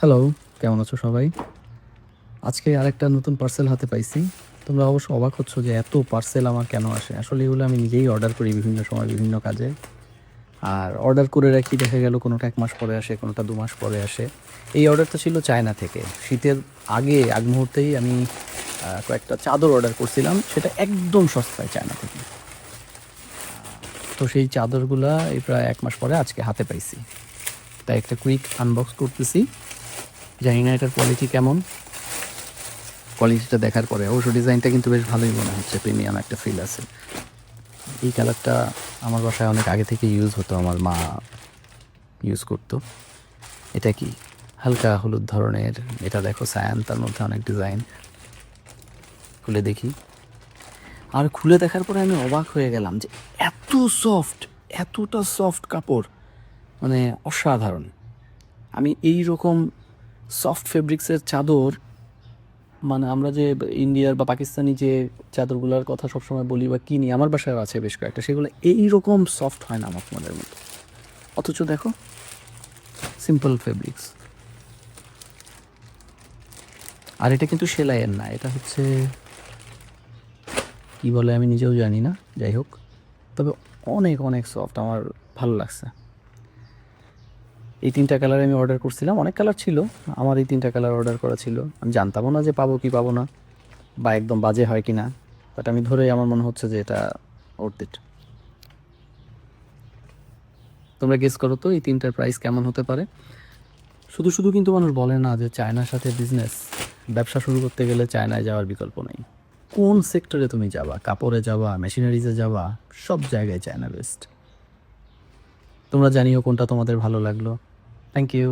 Hello, কেমন আছো সবাই? আজকে আরেকটা নতুন পার্সেল হাতে পাইছি। তোমরা অবশ্য অবাক হচ্ছ যে এত পার্সেল আমার কেন আসে? আসলে এগুলো আমি নিজেই অর্ডার করি বিভিন্ন সময় বিভিন্ন কাজে। আর অর্ডার করে রাখি, দেখা গেল কোনোটা ১ মাস পরে আসে, কোনোটা ২ মাস পরে আসে। এই অর্ডারটা ছিল চায়না থেকে। শীতের আগ মুহূর্তেই আমি কয়েকটা চাদর অর্ডার করছিলাম। সেটা একদম সস্তায় চায়না থেকে। তো সেই চাদরগুলা এই প্রায় ১ মাস পরে আজকে হাতে পাইছি। তাই একটা কুইক আনবক্স করতেছি। জানি না এটার কোয়ালিটি কেমন? কোয়ালিটিটা দেখার পরে অবশ্য ডিজাইনটা কিন্তু বেশ ভালোই মনে হচ্ছে, প্রিমিয়াম একটা ফিল আছে। এই কালারটা আমার বাসায় অনেক আগে থেকে ইউজ হতো, আমার মা ইউজ করতো। এটা কি হালকা হলুদ ধরনের, এটা দেখো সায়ান, তার মধ্যে অনেক ডিজাইন। খুলে দেখি। আর খুলে দেখার পরে আমি অবাক হয়ে গেলাম যে এত সফট, এতটা সফট কাপড়, মানে অসাধারণ। আমি এই রকম সফট ফেব্রিক্সের চাদর, মানে আমরা যে ইন্ডিয়ার বা পাকিস্তানি যে চাদরগুলোর কথা সবসময় বলি বা কিনি, আমার বাসায় আছে বেশ কয়েকটা, সেগুলো এইরকম সফট হয় না মখমলের মতো। অথচ দেখো, সিম্পল ফেব্রিক্স। আর এটা কিন্তু সেলাইয়ের না, এটা হচ্ছে কি বলে আমি নিজেও জানি না, যাই হোক। তবে অনেক অনেক সফট, আমার ভালো লাগছে। এই ৩টা কালার আমি অর্ডার করছিলাম, অনেক কালার ছিল, আমার এই ৩টা কালার অর্ডার করা ছিল। আমি জানতামও না যে পাবো কি পাবো না, বা একদম বাজে হয় কি না, বাট আমি ধরেই আমার মনে হচ্ছে যে এটা worth it। তোমরা গেস করো তো এই ৩টার প্রাইস কেমন হতে পারে? শুধু শুধু কিন্তু মানুষ বলে না যে চায়নার সাথে ব্যবসা শুরু করতে গেলে চায়নায় যাওয়ার বিকল্প নেই। কোন সেক্টরে তুমি যাবা, কাপড়ে যাবা, মেশিনারিজে যাবা, সব জায়গায় চায়না বেস্ট। তোমরা জানিও কোনটা তোমাদের ভালো লাগলো। Thank you.